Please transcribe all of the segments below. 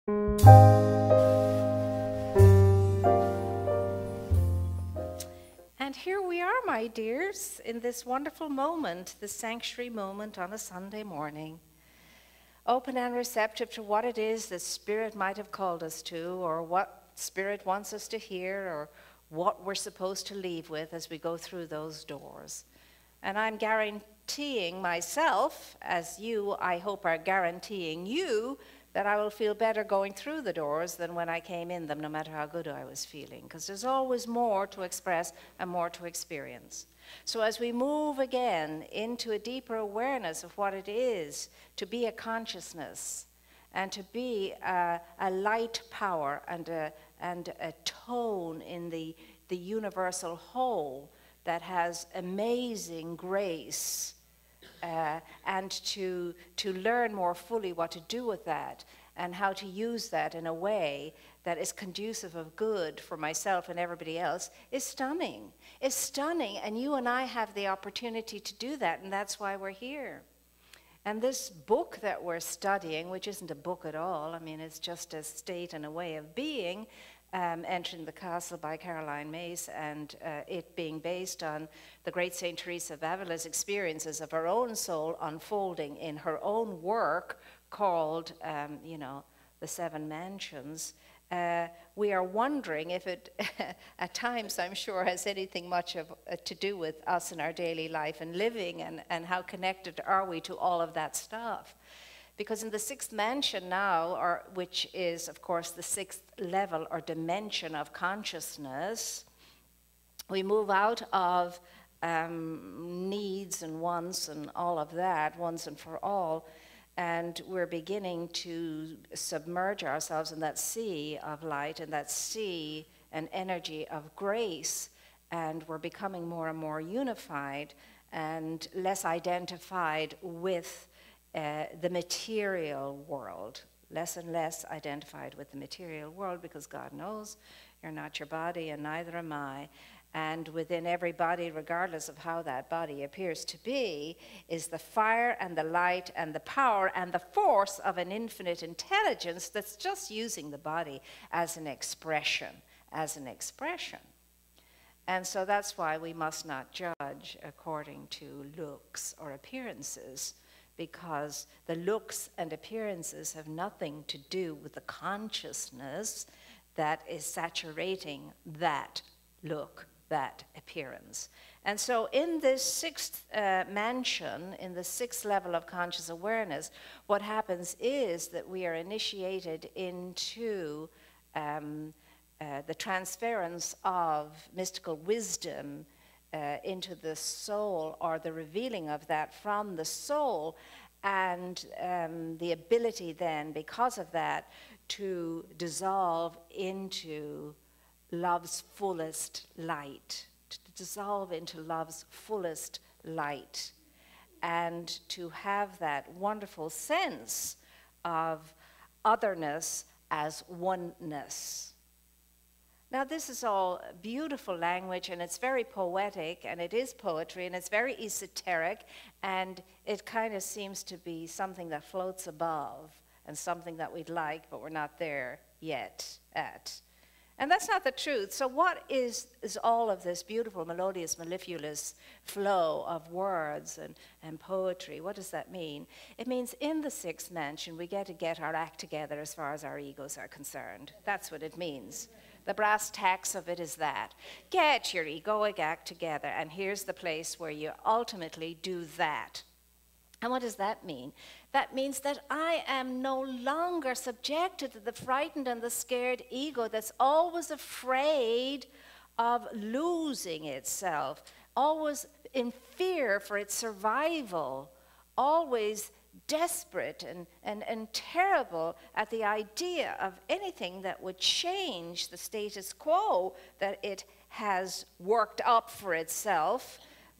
And here we are, my dears, in this wonderful moment, the sanctuary moment on a Sunday morning. Open and receptive to what it is that Spirit might have called us to, or what Spirit wants us to hear, or what we're supposed to leave with as we go through those doors. And I'm guaranteeing myself, as you, I hope, are guaranteeing you, that I will feel better going through the doors than when I came in them, no matter how good I was feeling, because there's always more to express and more to experience. So as we move again into a deeper awareness of what it is to be a consciousness and to be a light power and a tone in the universal whole that has amazing grace, and to learn more fully what to do with that and how to use that in a way that is conducive of good for myself and everybody else is stunning. It's stunning, and you and I have the opportunity to do that, and that's why we're here. And this book that we're studying, which isn't a book at all, I mean, it's just a state and a way of being, Entering the Castle by Caroline Myss, and it being based on the great St. Teresa of Avila's experiences of her own soul unfolding in her own work called, The Seven Mansions. We are wondering if it, at times, I'm sure, has anything much to do with us in our daily life and living, and how connected are we to all of that stuff. Because in the sixth mansion now, which is, of course, the sixth level or dimension of consciousness, we move out of needs and wants and all of that, once and for all, and we're beginning to submerge ourselves in that sea of light and that sea and energy of grace, and we're becoming more and more unified and less identified with the material world, less and less identified with the material world, because God knows you're not your body and neither am I. And within every body, regardless of how that body appears to be, is the fire and the light and the power and the force of an infinite intelligence that's just using the body as an expression, And so that's why we must not judge according to looks or appearances, because the looks and appearances have nothing to do with the consciousness that is saturating that look, that appearance. And so in this sixth mansion, in the sixth level of conscious awareness, what happens is that we are initiated into the transference of mystical wisdom into the soul, or the revealing of that from the soul, and the ability then, because of that, to dissolve into love's fullest light, and to have that wonderful sense of otherness as oneness. Now, this is all beautiful language, and it's very poetic, and it is poetry, and it's very esoteric, and it kind of seems to be something that floats above and something that we'd like, but we're not there yet at. And that's not the truth. So what is all of this beautiful, melodious, mellifluous flow of words and poetry? What does that mean? It means in the sixth mansion, we get to get our act together as far as our egos are concerned. That's what it means. The brass tacks of it is that. Get your egoic act together, and here's the place where you ultimately do that. And what does that mean? That means that I am no longer subjected to the frightened and the scared ego that's always afraid of losing itself, always in fear for its survival, always desperate and terrible at the idea of anything that would change the status quo that it has worked up for itself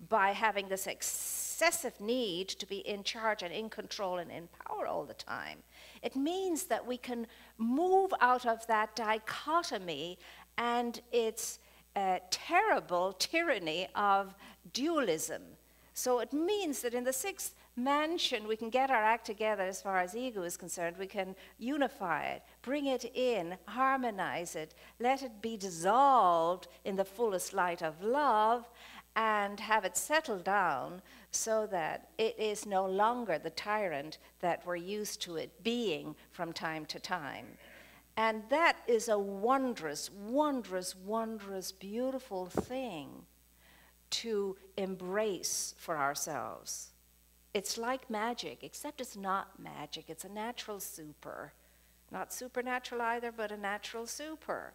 by having this excessive need to be in charge and in control and in power all the time. It means that we can move out of that dichotomy and its terrible tyranny of dualism. So it means that in the sixth mansion, we can get our act together as far as ego is concerned. We can unify it, bring it in, harmonize it, let it be dissolved in the fullest light of love, and have it settle down so that it is no longer the tyrant that we're used to it being from time to time. And that is a wondrous, wondrous, wondrous, beautiful thing to embrace for ourselves. It's like magic, except it's not magic. It's a natural super. Not supernatural either, but a natural super.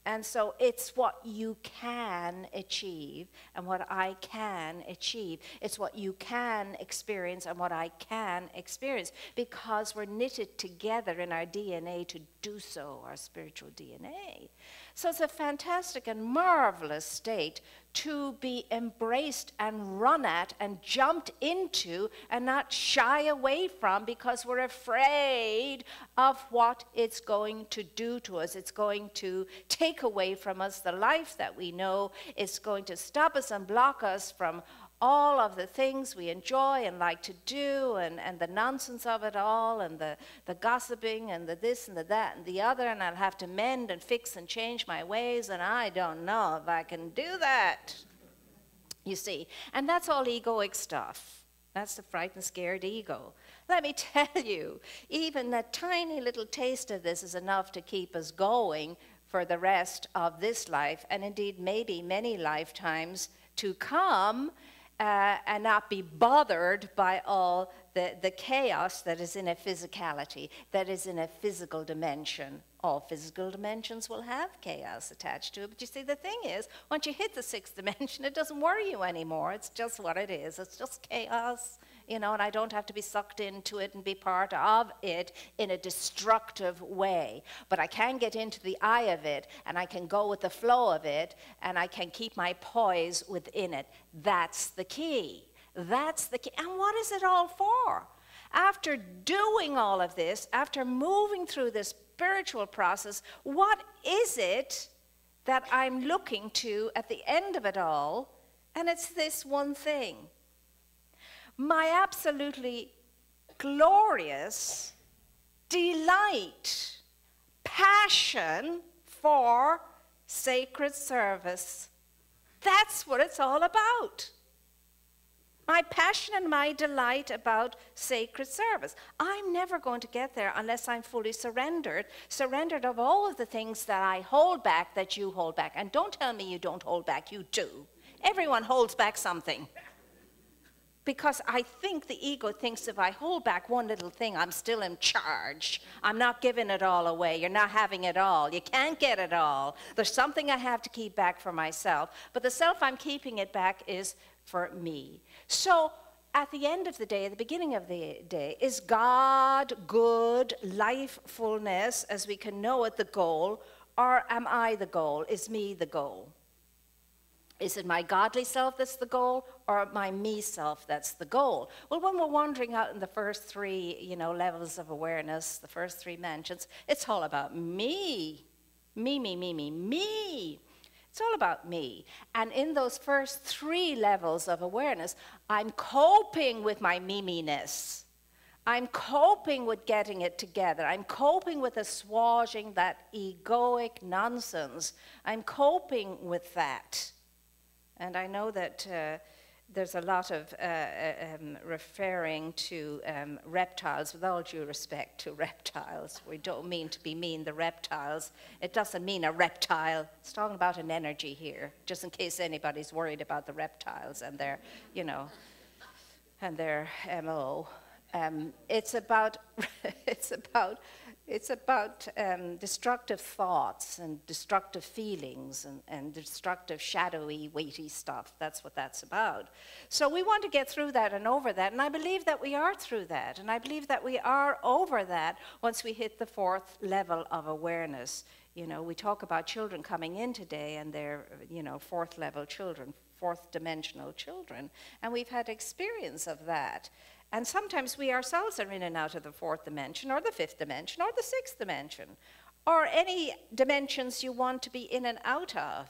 And so it's what you can achieve and what I can achieve. It's what you can experience and what I can experience, because we're knitted together in our DNA to do so, our spiritual DNA. So it's a fantastic and marvelous state to be embraced and run at and jumped into and not shy away from, because we're afraid of what it's going to do to us. It's going to take away from us the life that we know. It's going to stop us and block us from all of the things we enjoy and like to do, and the nonsense of it all, and the gossiping and the this and the that and the other, and I'll have to mend and fix and change my ways, and I don't know if I can do that, you see. And that's all egoic stuff. That's the frightened, scared ego. Let me tell you, even a tiny little taste of this is enough to keep us going for the rest of this life, and indeed maybe many lifetimes to come, and not be bothered by all the chaos that is in a physicality, that is in a physical dimension. All physical dimensions will have chaos attached to it. But you see, the thing is, once you hit the sixth dimension, it doesn't worry you anymore. It's just what it is. It's just chaos, you know, and I don't have to be sucked into it and be part of it in a destructive way. But I can get into the eye of it, and I can go with the flow of it, and I can keep my poise within it. That's the key. That's the key. And what is it all for? After doing all of this, after moving through this spiritual process, what is it that I'm looking to at the end of it all? And it's this one thing. My absolutely glorious delight, passion for sacred service. That's what it's all about. My passion and my delight about sacred service. I'm never going to get there unless I'm fully surrendered of all of the things that I hold back, that you hold back. And don't tell me you don't hold back, you do. Everyone holds back something. Because I think the ego thinks if I hold back one little thing, I'm still in charge. I'm not giving it all away. You're not having it all. You can't get it all. There's something I have to keep back for myself. But the self I'm keeping it back is for me. So at the end of the day, at the beginning of the day, is God, good, life, fullness, as we can know it, the goal, or am I the goal? Is me the goal? Is it my godly self that's the goal, or my me self that's the goal? Well, when we're wandering out in the first three, levels of awareness, the first three mansions, it's all about me. Me, me, me, me, me. It's all about me. And in those first three levels of awareness, I'm coping with my me-me-ness. I'm coping with getting it together. I'm coping with assuaging that egoic nonsense. I'm coping with that. And I know that there's a lot of referring to reptiles, with all due respect to reptiles. We don't mean to be mean, the reptiles. It doesn't mean a reptile. It's talking about an energy here, just in case anybody's worried about the reptiles and their, and their MO. It's about destructive thoughts and destructive feelings and destructive, shadowy, weighty stuff. That's what that's about. So we want to get through that and over that, and I believe that we are through that, and I believe that we are over that once we hit the fourth level of awareness. We talk about children coming in today, and they're, fourth level children, fourth dimensional children, and we've had experience of that. And sometimes we ourselves are in and out of the fourth dimension, or the fifth dimension, or the sixth dimension, or any dimensions you want to be in and out of.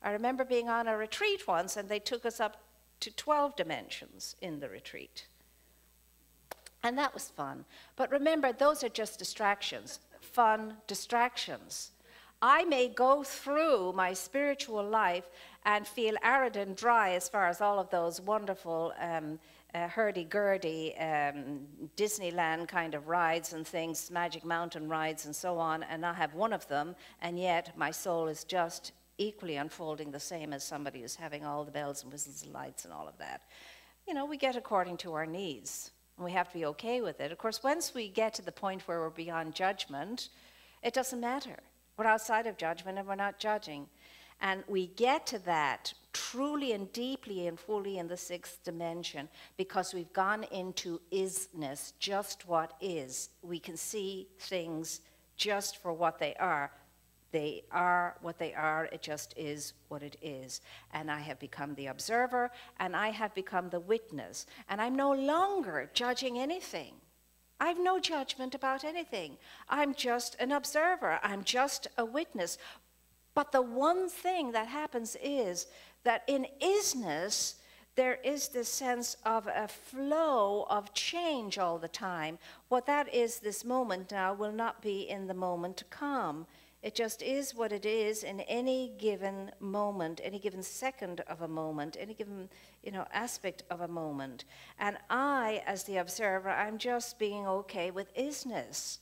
I remember being on a retreat once, and they took us up to 12 dimensions in the retreat. And that was fun. But remember, those are just distractions, fun distractions. I may go through my spiritual life and feel arid and dry as far as all of those wonderful hurdy-gurdy Disneyland kind of rides and things, Magic Mountain rides and so on, and I have one of them, and yet my soul is just equally unfolding the same as somebody who's having all the bells and whistles and lights and all of that. You know, we get according to our needs, and we have to be okay with it. Of course, once we get to the point where we're beyond judgment, it doesn't matter. We're outside of judgment and we're not judging. And we get to that truly and deeply and fully in the sixth dimension because we've gone into isness, just what is. We can see things just for what they are. They are what they are, it just is what it is. And I have become the observer, and I have become the witness. And I'm no longer judging anything. I've no judgment about anything. I'm just an observer. I'm just a witness. But the one thing that happens is that in isness, there is this sense of a flow of change all the time. What that is this moment now will not be in the moment to come. It just is what it is in any given moment, any given second of a moment, any given, aspect of a moment. And I, as the observer, I'm just being okay with isness.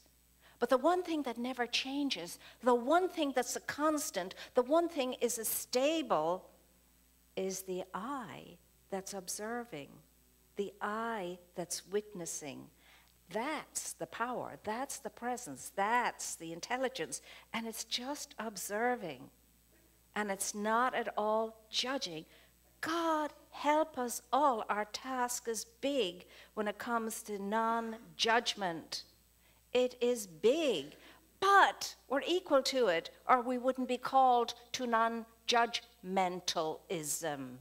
But the one thing that never changes, the one thing that's a constant, the one thing is a stable, is the I that's observing, the I that's witnessing. That's the power, that's the presence, that's the intelligence, and it's just observing. And it's not at all judging. God help us all. Our task is big when it comes to non-judgment. It is big, but we're equal to it, or we wouldn't be called to non-judgmentalism.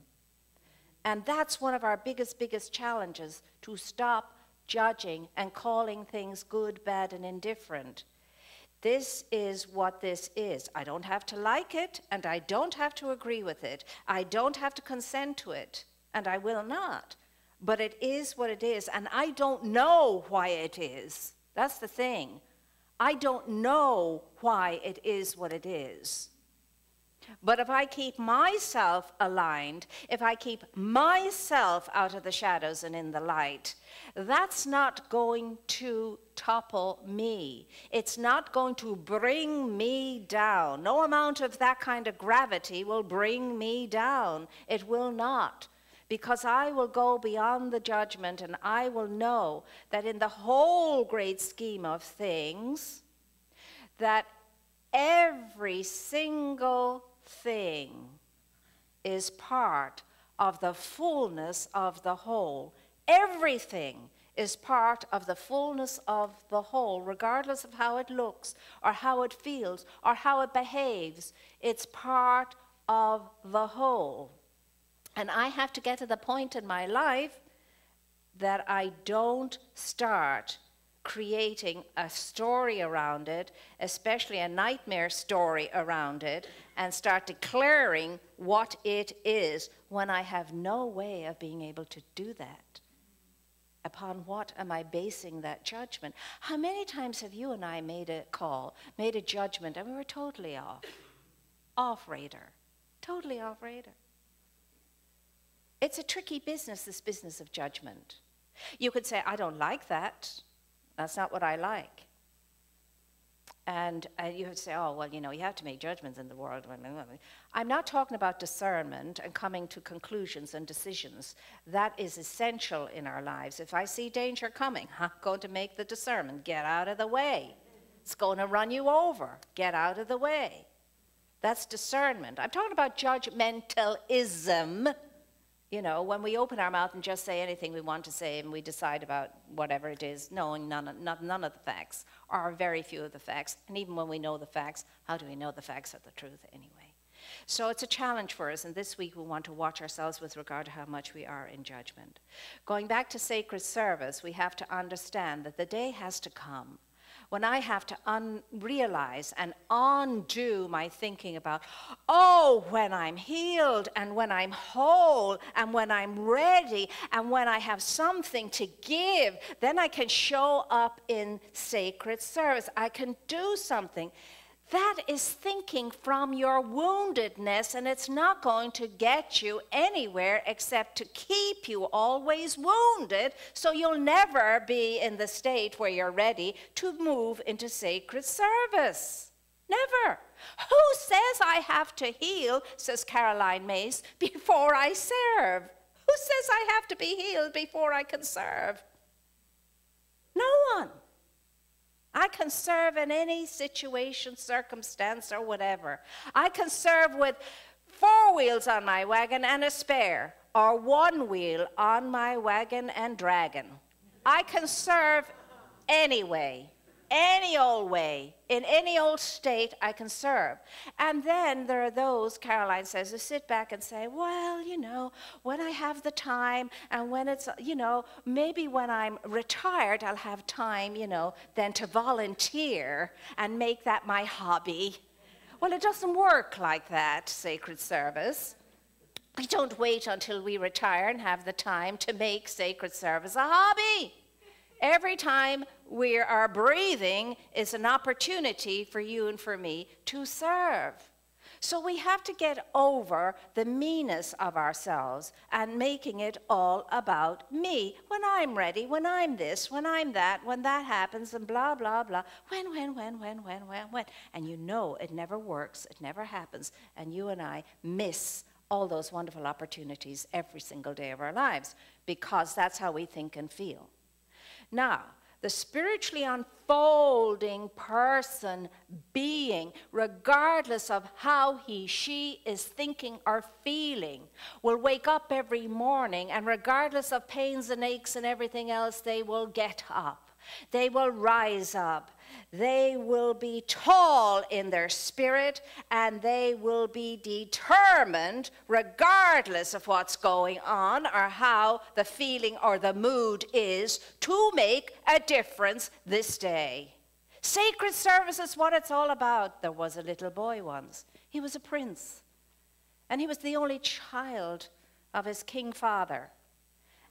And that's one of our biggest challenges, to stop judging and calling things good, bad, and indifferent. This is what this is. I don't have to like it, and I don't have to agree with it. I don't have to consent to it, and I will not. But it is what it is, and I don't know why it is. That's the thing. I don't know why it is what it is. But if I keep myself aligned, if I keep myself out of the shadows and in the light, that's not going to topple me. It's not going to bring me down. No amount of that kind of gravity will bring me down. It will not. Because I will go beyond the judgment, and I will know that in the whole great scheme of things, that every single thing is part of the fullness of the whole. Everything is part of the fullness of the whole, regardless of how it looks or how it feels or how it behaves. It's part of the whole. And I have to get to the point in my life that I don't start creating a story around it, especially a nightmare story around it, and start declaring what it is when I have no way of being able to do that. Upon what am I basing that judgment? How many times have you and I made a call, made a judgment, and we were totally off? Off radar. Totally off radar. It's a tricky business, this business of judgment. You could say, I don't like that. That's not what I like. And you would say, oh, well, you have to make judgments in the world. I'm not talking about discernment and coming to conclusions and decisions. That is essential in our lives. If I see danger coming, I'm going to make the discernment. Get out of the way. It's going to run you over. Get out of the way. That's discernment. I'm talking about judgmentalism. When we open our mouth and just say anything we want to say and we decide about whatever it is, knowing none of the facts, or very few of the facts. And even when we know the facts, how do we know the facts are the truth anyway? So it's a challenge for us, and this week we want to watch ourselves with regard to how much we are in judgment. Going back to sacred service, we have to understand that the day has to come when I have to realize and undo my thinking about, oh, when I'm healed and when I'm whole and when I'm ready and when I have something to give, then I can show up in sacred service. I can do something. That is thinking from your woundedness, and it's not going to get you anywhere except to keep you always wounded, so you'll never be in the state where you're ready to move into sacred service. Never. Who says I have to heal, says Caroline Myss, before I serve? Who says I have to be healed before I can serve? No one. I can serve in any situation, circumstance, or whatever. I can serve with 4 wheels on my wagon and a spare, or 1 wheel on my wagon and dragon. I can serve anyway. Any old way, in any old state, I can serve. And then there are those, Caroline says, who sit back and say, well, you know, when I have the time and when it's, you know, maybe when I'm retired, I'll have time, you know, then to volunteer and make that my hobby. Well, it doesn't work like that, sacred service. We don't wait until we retire and have the time to make sacred service a hobby. Every time we are breathing is an opportunity for you and for me to serve. So we have to get over the meanness of ourselves and making it all about me. When I'm ready, when I'm this, when I'm that, when that happens, and blah, blah, blah. When. And you know it never works, it never happens, and you and I miss all those wonderful opportunities every single day of our lives because that's how we think and feel. Now, the spiritually unfolding person, being, regardless of how he, she is thinking or feeling, will wake up every morning, and regardless of pains and aches and everything else, they will get up. They will rise up. They will be tall in their spirit, and they will be determined, regardless of what's going on or how the feeling or the mood is, to make a difference this day. Sacred service is what it's all about. There was a little boy once. He was a prince, and he was the only child of his king father.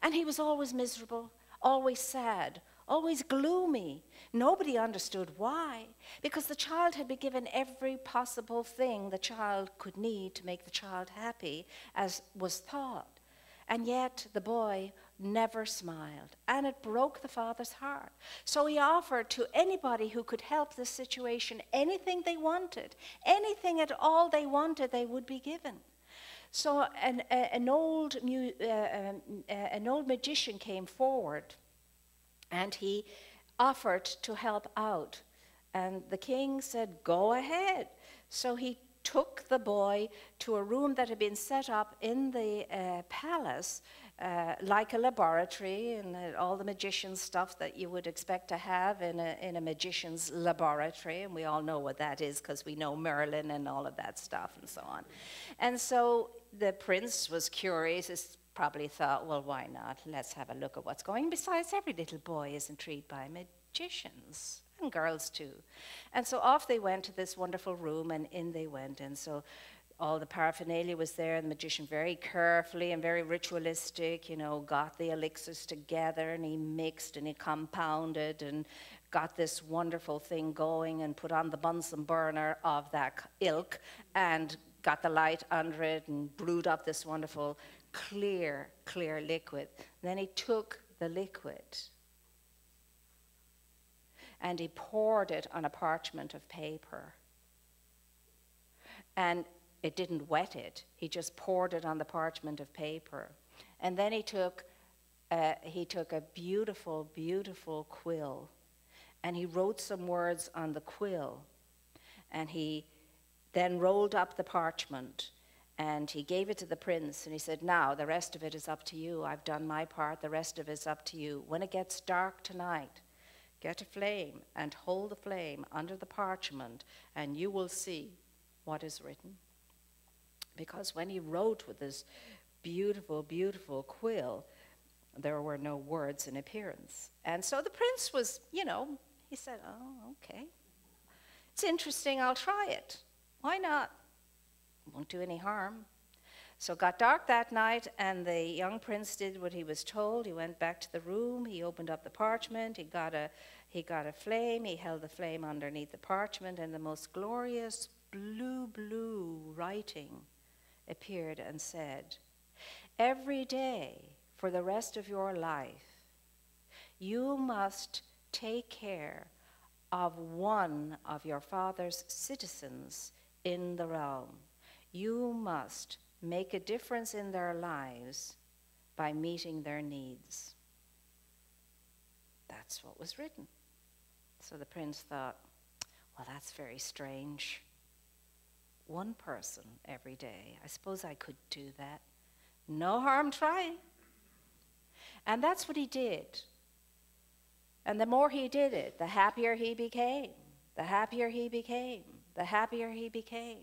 And he was always miserable, always sad, always gloomy. Nobody understood why, because the child had been given every possible thing the child could need to make the child happy, as was thought. And yet the boy never smiled, and it broke the father's heart. So he offered to anybody who could help the situation anything they wanted, anything at all they wanted, they would be given. So an old magician came forward, and he offered to help out. And the king said, go ahead. So he took the boy to a room that had been set up in the palace, like a laboratory, and all the magician's stuff that you would expect to have in a magician's laboratory. And we all know what that is because we know Merlin and all of that stuff and so on. And so the prince was curious, probably thought, well, why not? Let's have a look at what's going on. Besides, every little boy is intrigued by magicians, and girls too. And so off they went to this wonderful room, and in they went. And so all the paraphernalia was there, and the magician very carefully and very ritualistic, you know, got the elixirs together, and he mixed and he compounded and got this wonderful thing going and put on the Bunsen burner of that ilk and got the light under it and brewed up this wonderful clear liquid. Then he took the liquid and he poured it on a parchment of paper. And it didn't wet it. He just poured it on the parchment of paper. And then he took a beautiful, beautiful quill, and he wrote some words on the quill. And he then rolled up the parchment, and he gave it to the prince, and he said, now, the rest of it is up to you. I've done my part. The rest of it is up to you. When it gets dark tonight, get a flame and hold the flame under the parchment, and you will see what is written. Because when he wrote with this beautiful, beautiful quill, there were no words in appearance. And so the prince was, you know, He said, oh, okay. It's interesting, I'll try it. Why not? Won't do any harm. So it got dark that night, and the young prince did what he was told. He went back to the room, he opened up the parchment, he got a flame, he held the flame underneath the parchment, and the most glorious blue writing appeared and said, every day for the rest of your life, you must take care of one of your father's citizens in the realm. You must make a difference in their lives by meeting their needs. That's what was written. So the prince thought, well, that's very strange. One person every day. I suppose I could do that. No harm trying. And that's what he did. And the more he did it, the happier he became. The happier he became. The happier he became.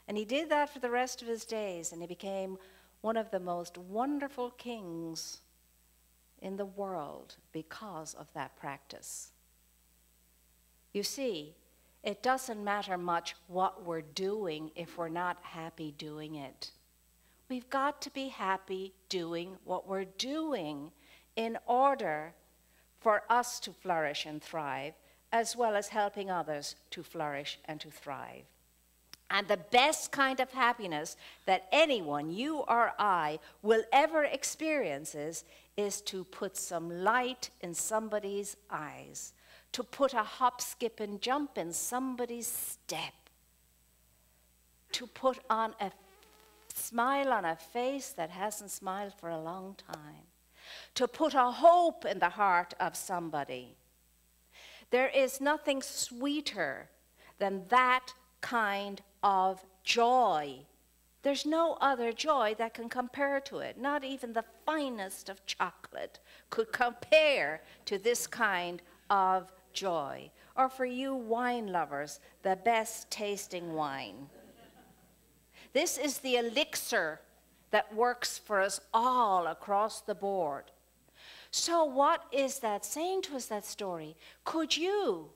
And he did that for the rest of his days, and he became one of the most wonderful kings in the world because of that practice. You see, it doesn't matter much what we're doing if we're not happy doing it. We've got to be happy doing what we're doing in order for us to flourish and thrive, as well as helping others to flourish and to thrive. And the best kind of happiness that anyone, you or I, will ever experience is to put some light in somebody's eyes, to put a hop, skip, and jump in somebody's step, to put on a smile on a face that hasn't smiled for a long time, to put a hope in the heart of somebody. There is nothing sweeter than that kind of joy. There's no other joy that can compare to it. Not even the finest of chocolate could compare to this kind of joy. Or for you wine lovers, the best tasting wine. This is the elixir that works for us all across the board. So what is that saying to us, that story? Could you,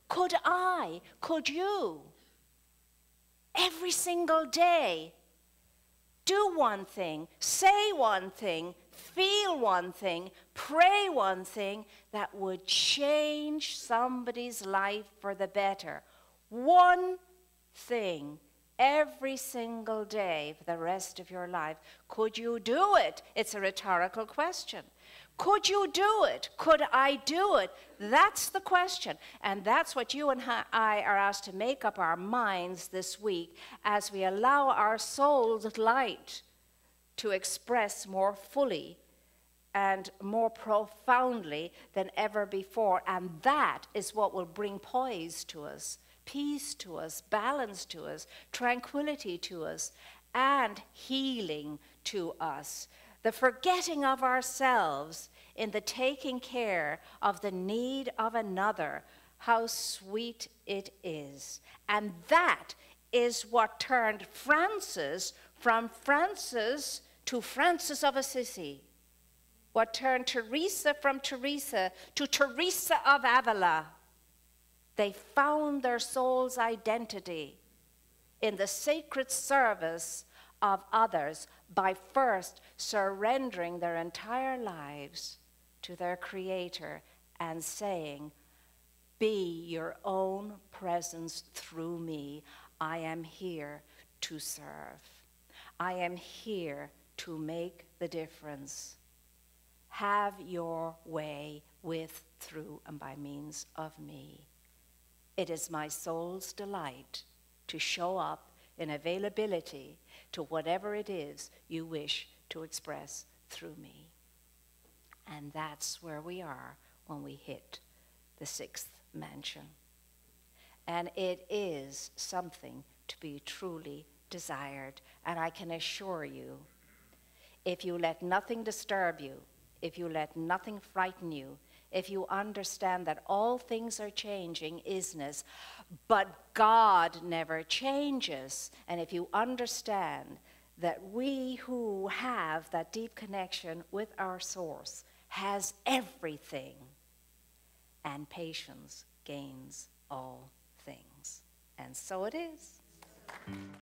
could I, could you, every single day, do one thing, say one thing, feel one thing, pray one thing that would change somebody's life for the better? One thing every single day for the rest of your life. Could you do it? It's a rhetorical question. Could you do it? Could I do it? That's the question. And that's what you and I are asked to make up our minds this week as we allow our soul's light to express more fully and more profoundly than ever before. And that is what will bring poise to us, peace to us, balance to us, tranquility to us, and healing to us. The forgetting of ourselves in the taking care of the need of another. How sweet it is. And that is what turned Francis from Francis to Francis of Assisi. What turned Teresa from Teresa to Teresa of Avila. They found their soul's identity in the sacred service of others by first surrendering their entire lives to their Creator and saying, be your own presence through me. I am here to serve. I am here to make the difference. Have your way with, through, and by means of me. It is my soul's delight to show up in availability to whatever it is you wish to express through me. And that's where we are when we hit the sixth mansion. And it is something to be truly desired. And I can assure you, if you let nothing disturb you, if you let nothing frighten you, if you understand that all things are changing, isness, but God never changes, and if you understand that we who have that deep connection with our source has everything, and patience gains all things. And so it is.